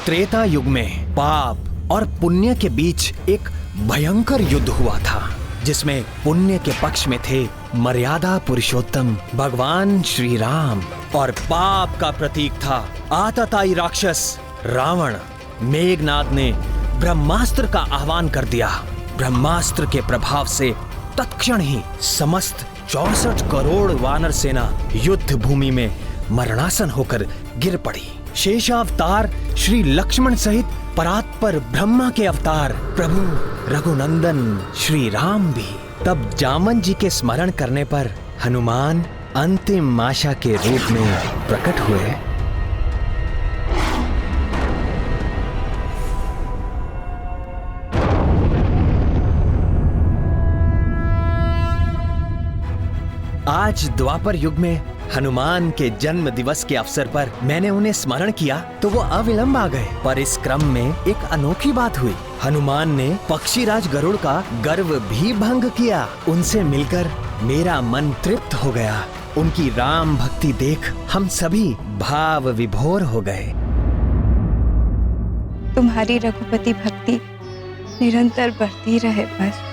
त्रेता युग में पाप और पुण्य के बीच एक भयंकर युद्ध हुआ था, जिसमें पुण्य के पक्ष में थे मर्यादा पुरुषोत्तम भगवान श्री राम और पाप का प्रतीक था आतताई राक्षस रावण। मेघनाद ने ब्रह्मास्त्र का आह्वान कर दिया। ब्रह्मास्त्र के प्रभाव से तत्क्षण ही समस्त 64 करोड़ वानर सेना युद्ध भूमि में मरणासन होकर गिर पड़ी। शेषावतार श्री लक्ष्मण सहित परात्पर ब्रह्मा के अवतार प्रभु रघुनंदन श्री राम भी। तब जामन जी के स्मरण करने पर हनुमान अंतिम आशा के रूप में प्रकट हुए। आज द्वापर युग में हनुमान के जन्म दिवस के अवसर पर मैंने उन्हें स्मरण किया तो वो अविलंब आ गए। पर इस क्रम में एक अनोखी बात हुई। हनुमान ने पक्षीराज गरुड़ का गर्व भी भंग किया। उनसे मिलकर मेरा मन तृप्त हो गया। उनकी राम भक्ति देख हम सभी भाव विभोर हो गए। तुम्हारी रघुपति भक्ति निरंतर बढ़ती रहे बस।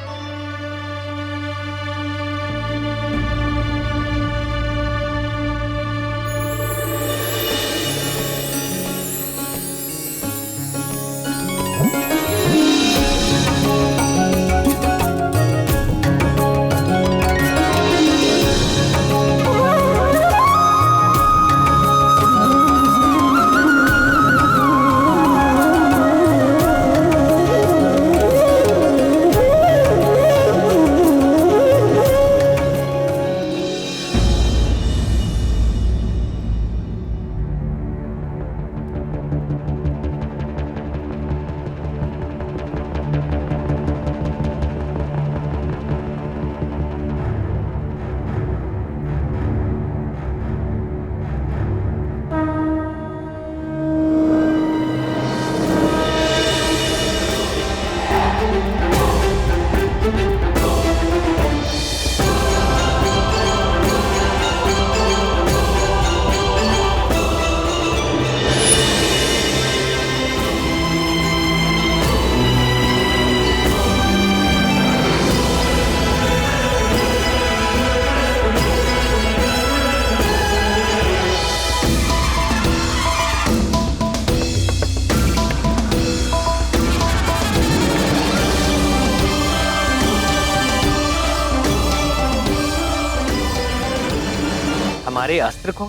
हमारे अस्त्र को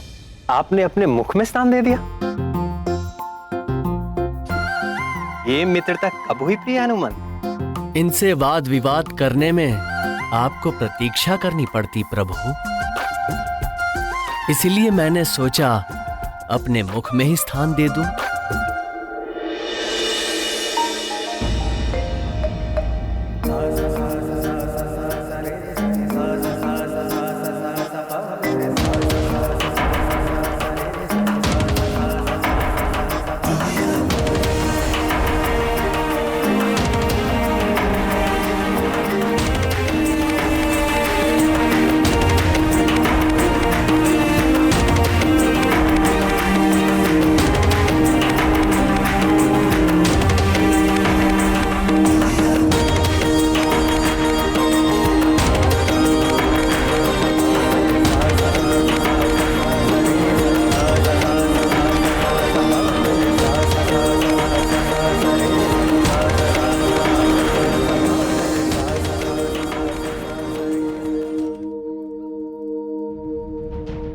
आपने अपने मुख में स्थान दे दिया। ये मित्रता कब हुई प्रिय हनुमान? इनसे वाद विवाद करने में आपको प्रतीक्षा करनी पड़ती प्रभु, इसलिए मैंने सोचा अपने मुख में ही स्थान दे दूं।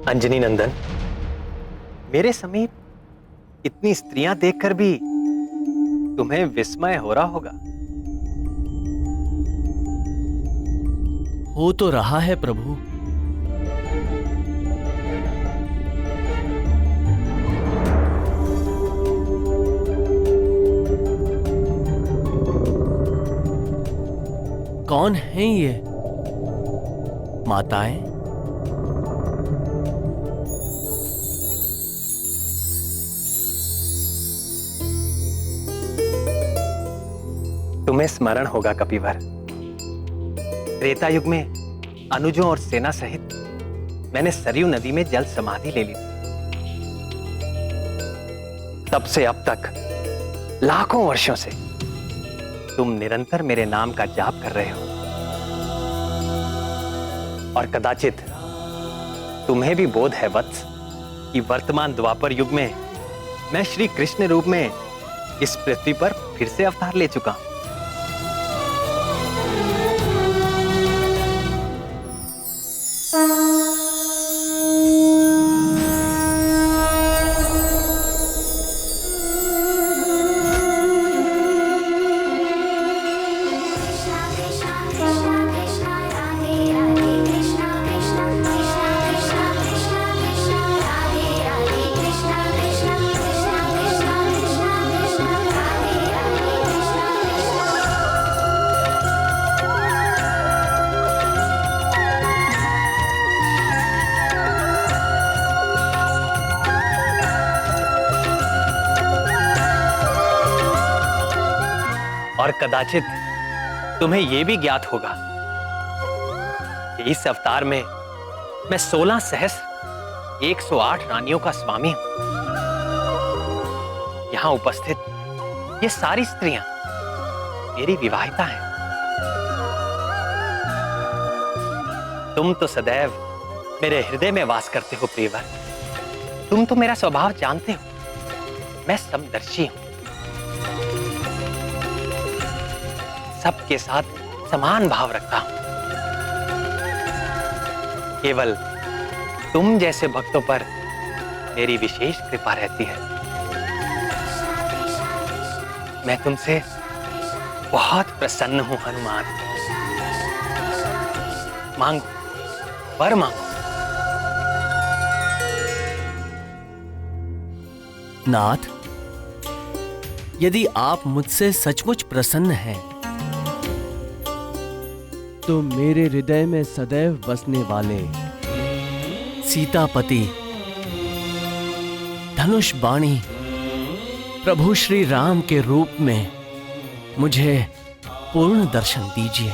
अंजनी नंदन, मेरे समीप इतनी स्त्रियां देखकर भी तुम्हें विस्मय हो रहा होगा। हो तो रहा है प्रभु। कौन हैं ये माताएं? तुम्हें स्मरण होगा कपिवर, त्रेता युग में अनुजों और सेना सहित मैंने सरयू नदी में जल समाधि ले ली थी। तब से अब तक लाखों वर्षों से तुम निरंतर मेरे नाम का जाप कर रहे हो, और कदाचित तुम्हें भी बोध है वत्स कि वर्तमान द्वापर युग में मैं श्री कृष्ण रूप में इस पृथ्वी पर फिर से अवतार ले चुका हूं। और कदाचित तुम्हें यह भी ज्ञात होगा कि इस अवतार में मैं 16 सहस्र 108 रानियों का स्वामी हूं। यहां उपस्थित ये सारी स्त्रियां मेरी विवाहिता हैं। तुम तो सदैव मेरे हृदय में वास करते हो प्रियवर। तुम तो मेरा स्वभाव जानते हो। मैं समदर्शी हूं, सबके साथ समान भाव रखता हूं। केवल तुम जैसे भक्तों पर मेरी विशेष कृपा रहती है। मैं तुमसे बहुत प्रसन्न हूं हनुमान। मांगो, वर मांगो। नाथ, यदि आप मुझसे सचमुच प्रसन्न हैं, तो मेरे हृदय में सदैव बसने वाले सीतापति धनुष बाणी प्रभु श्री राम के रूप में मुझे पूर्ण दर्शन दीजिए।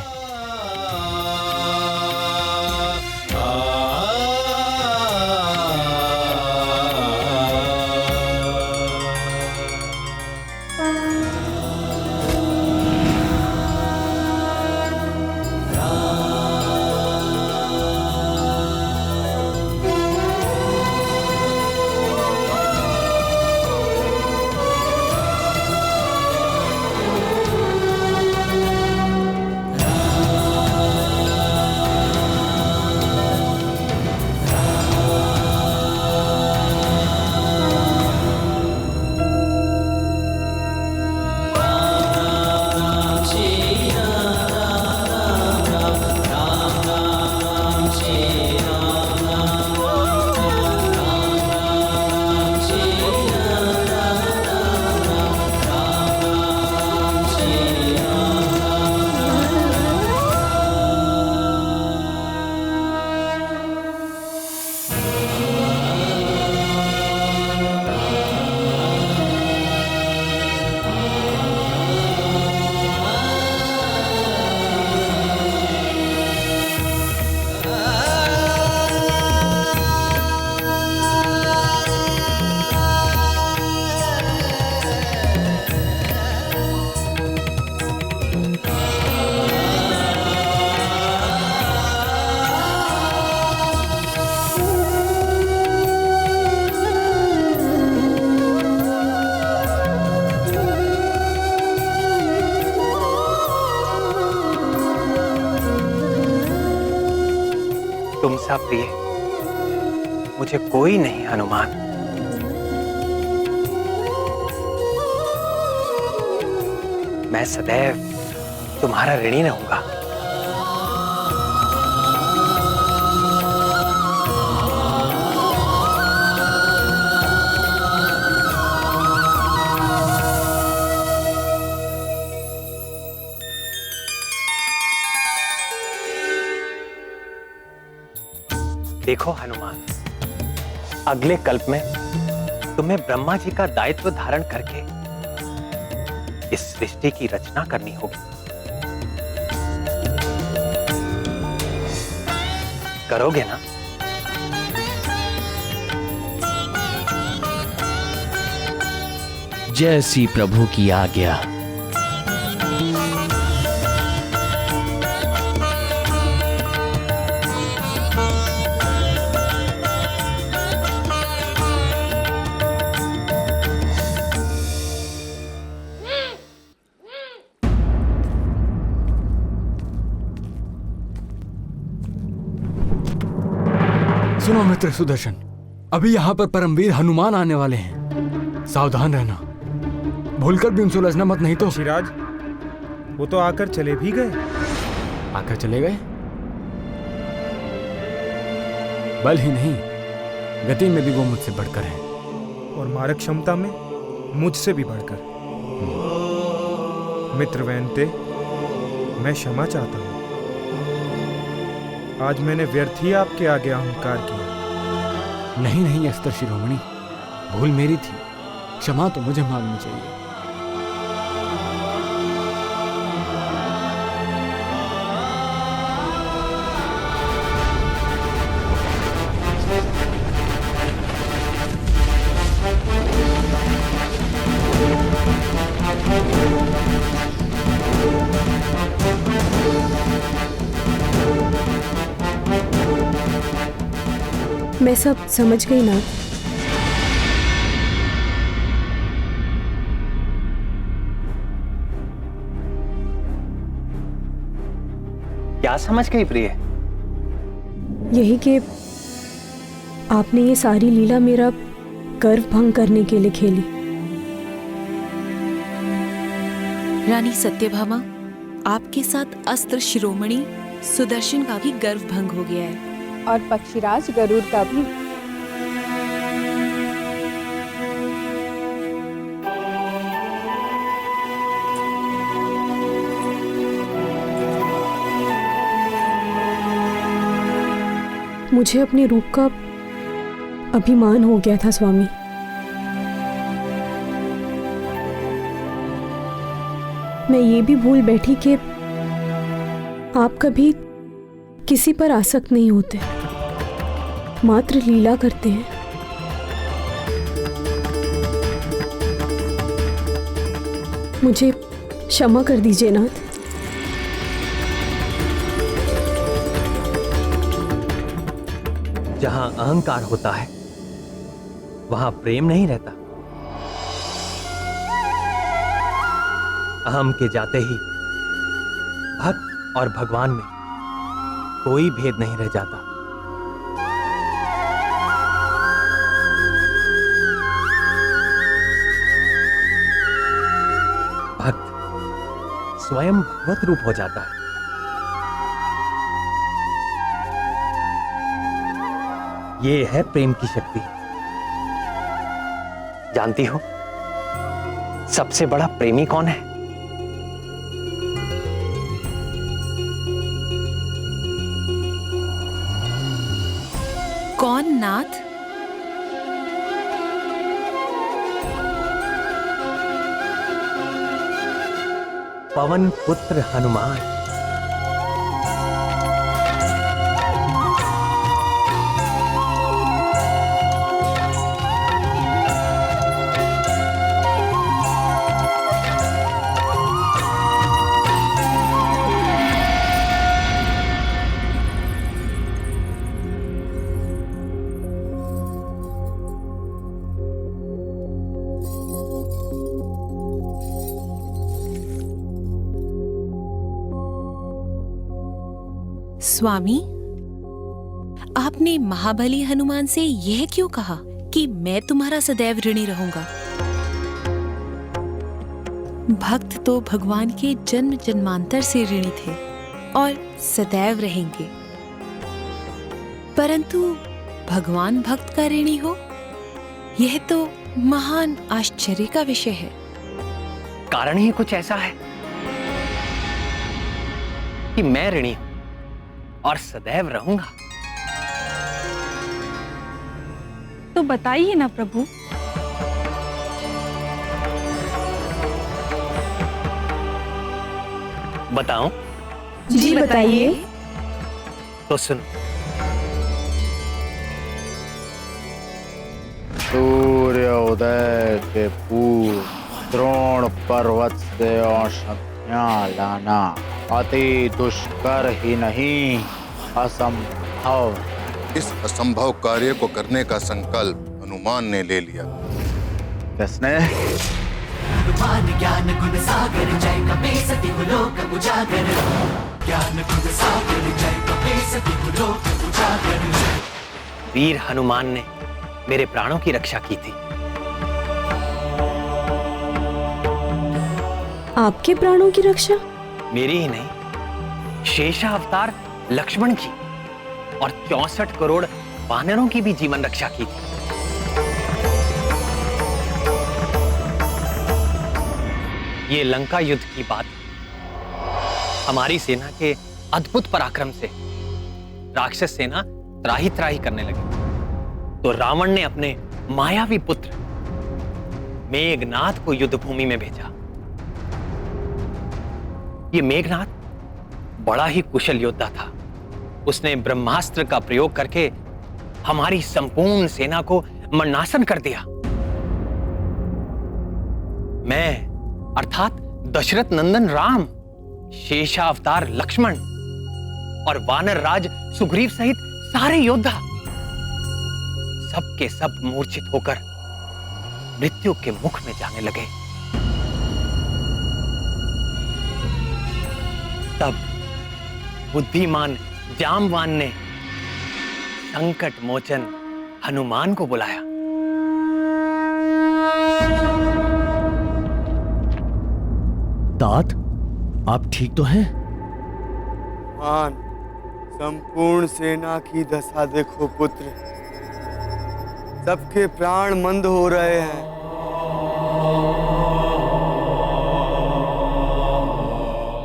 तुमसा प्रिय मुझे कोई नहीं हनुमान। मैं सदैव तुम्हारा ऋणी रहूंगा। देखो हनुमान, अगले कल्प में तुम्हें ब्रह्मा जी का दायित्व धारण करके इस सृष्टि की रचना करनी होगी। करोगे ना? जैसी प्रभु की आज्ञा। सुनो मित्र सुदर्शन, अभी यहाँ पर परमवीर हनुमान आने वाले हैं, सावधान रहना। भूलकर भी उनसे उलझना मत, नहीं तो। शिराज, वो तो आकर चले भी गए। आकर चले गए? बल ही नहीं, गति में भी वो मुझसे बढ़कर है, और मारक क्षमता में मुझसे भी बढ़कर। मित्र वैनते, मैं क्षमा चाहता हूँ। आज मैंने व्यर्थ ही आपके आगे अहंकार किया। नहीं नहीं अस्त्र शिरोमणि, भूल मेरी थी, क्षमा तो मुझे मांगनी चाहिए। मैं सब समझ गई ना। क्या समझ गई प्रिय? यही कि आपने ये सारी लीला मेरा गर्व भंग करने के लिए खेली। रानी सत्यभामा, आपके साथ अस्त्र शिरोमणि सुदर्शन का भी गर्व भंग हो गया है, और पक्षीराज गरुड़ का भी। मुझे अपने रूप का अभिमान हो गया था स्वामी। मैं ये भी भूल बैठी कि आप कभी किसी पर आसक्त नहीं होते, मात्र लीला करते हैं। मुझे क्षमा कर दीजिए नाथ। जहां अहंकार होता है वहां प्रेम नहीं रहता। अहम के जाते ही भक्त और भगवान में कोई भेद नहीं रह जाता। भक्त स्वयं भगवत रूप हो जाता है। ये है प्रेम की शक्ति। जानती हो सबसे बड़ा प्रेमी कौन है? कौन नाथ? पवन पुत्र हनुमान। स्वामी, आपने महाबली हनुमान से यह क्यों कहा कि मैं तुम्हारा सदैव ऋणी रहूंगा? भक्त तो भगवान के जन्म जन्मांतर से ऋणी थे और सदैव रहेंगे, परंतु भगवान भक्त का ऋणी हो, यह तो महान आश्चर्य का विषय है। कारण ही कुछ ऐसा है कि मैं ऋणी हूं और सदैव रहूंगा। तो बताइए ना प्रभु। बताऊं? जी बताइए। तो सुनो। सूर्योदय के पूर्व द्रोण पर्वत से औषधियां लाना अति दुष्कर ही नहीं, असंभव। इस असंभव कार्य को करने का संकल्प हनुमान ने ले लिया। किसने? हनुमान ज्ञान गुण सागर जय कपीसति लोक उजागर, ज्ञान गुण सागर जय कपीसति लोक उजागर। वीर हनुमान ने मेरे प्राणों की रक्षा की थी। आपके प्राणों की रक्षा? मेरी ही नहीं, शेषा अवतार लक्ष्मण की और 64 करोड़ वानरों की भी जीवन रक्षा की थी। ये लंका युद्ध की बात। हमारी सेना के अद्भुत पराक्रम से राक्षस सेना त्राही त्राही करने लगी, तो रावण ने अपने मायावी पुत्र मेघनाथ को युद्ध भूमि में भेजा। ये मेघनाथ बड़ा ही कुशल योद्धा था। उसने ब्रह्मास्त्र का प्रयोग करके हमारी संपूर्ण सेना को मरणासन कर दिया। मैं अर्थात दशरथ नंदन राम, शेषा अवतार लक्ष्मण और वानर राज सुग्रीव सहित सारे योद्धा सबके सब मूर्छित होकर मृत्यु के मुख में जाने लगे। तब बुद्धिमान जामवान ने संकट मोचन हनुमान को बुलाया। तात, आप ठीक तो हैं? मान, संपूर्ण सेना की दशा देखो पुत्र, सबके प्राण मंद हो रहे हैं।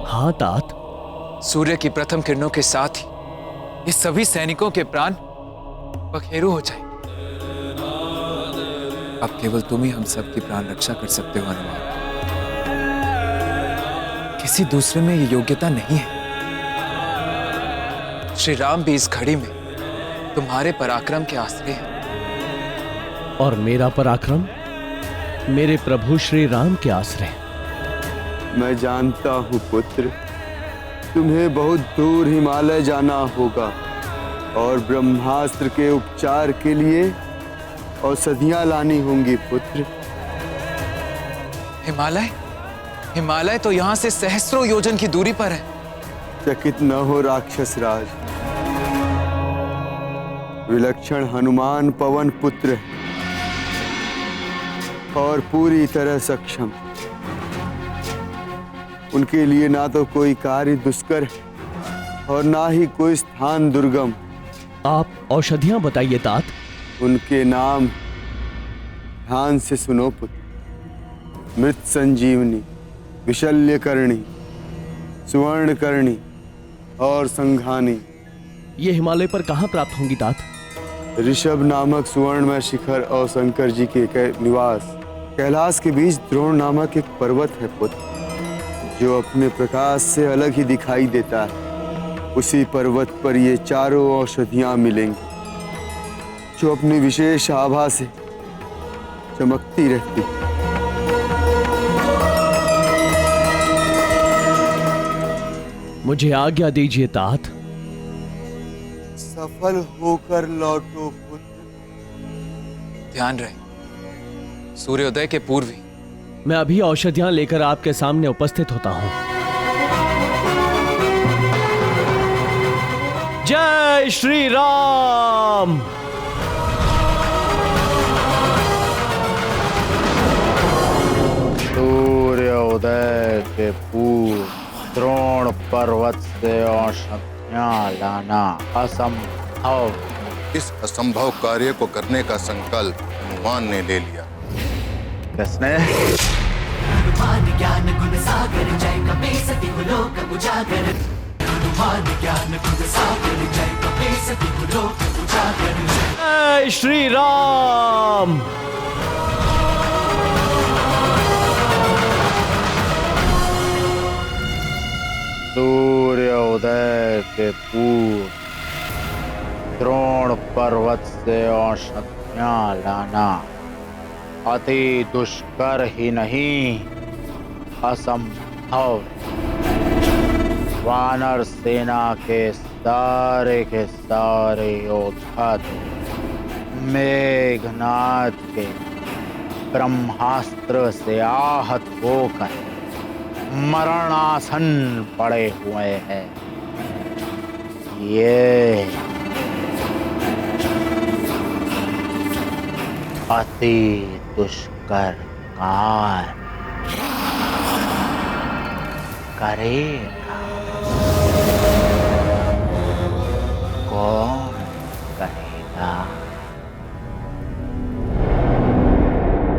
हाँ तात, सूर्य की प्रथम किरणों के साथ ही ये सभी सैनिकों के प्राण पखेरु हो जाए। अब केवल तुम ही हम सब की प्राण रक्षा कर सकते हो हनुमान। किसी दूसरे में ये योग्यता नहीं है। श्री राम भी इस घड़ी में तुम्हारे पराक्रम के आश्रय हैं। और मेरा पराक्रम मेरे प्रभु श्री राम के आश्रय। मैं जानता हूँ पुत्र, तुम्हें बहुत दूर हिमालय जाना होगा और ब्रह्मास्त्र के उपचार के लिए औषधियां लानी होंगी पुत्र। हिमालय? हिमालय तो यहाँ से सहस्रों योजन की दूरी पर है। चकित न हो राक्षस राज, विलक्षण हनुमान पवन पुत्र है और पूरी तरह सक्षम। उनके लिए ना तो कोई कार्य दुष्कर है और ना ही कोई स्थान दुर्गम। आप औषधियां बताइए तात। उनके नाम ध्यान से सुनो पुत्र। मृत संजीवनी, विशल्यकर्णी, सुवर्णकर्णी और संघानी। ये हिमालय पर कहाँ प्राप्त होंगी तात? ऋषभ नामक सुवर्णमय शिखर और शंकर जी के निवास कैलाश के बीच द्रोण नामक एक पर्वत है पुत्र, जो अपने प्रकाश से अलग ही दिखाई देता है। उसी पर्वत पर ये चारों औषधियां मिलेंगी, जो अपनी विशेष आभा से चमकती रहती। मुझे आज्ञा दीजिए तात। सफल होकर लौटो पुत्र। ध्यान रहे, सूर्योदय के पूर्व ही मैं अभी औषधियां लेकर आपके सामने उपस्थित होता हूं। जय श्री राम। सूर्योदय के पूर्व द्रोण पर्वत से औषधियां लाना असंभव। इस असंभव कार्य को करने का संकल्प हनुमान ने ले लिया। किसने? हनुमान ज्ञान गुण सागर जय कपीसति लोक उजागर, हनुमान ज्ञान गुण सागर जय कपीसति लोक उजागर। जय श्री राम। सूर्योदय के पूर्व द्रोण पर्वत से औषधियां लाना अति दुष्कर ही नहीं, असंभव है। वानर सेना के सारे योद्धा मेघनाद के ब्रह्मास्त्र से आहत होकर मरणासन पड़े हुए हैं। ये अति दुष्कर कार्य करेगा। कौन करेगा?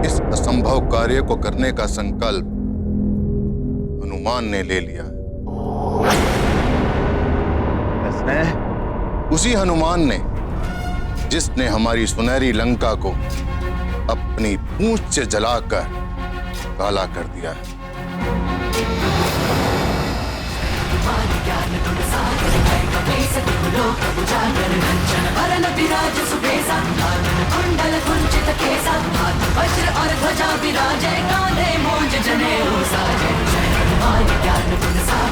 इस असंभव कार्य को करने का संकल्प हनुमान ने ले लिया। किसने? उसी हनुमान ने जिसने हमारी सुनहरी लंका को अपनी पूंछ से जलाकर काला कर दिया है। वज्र और ध्वजा विराजे, कांधे मूंज जनेऊ साजे। जय हनुमान ज्ञान गुण सागर।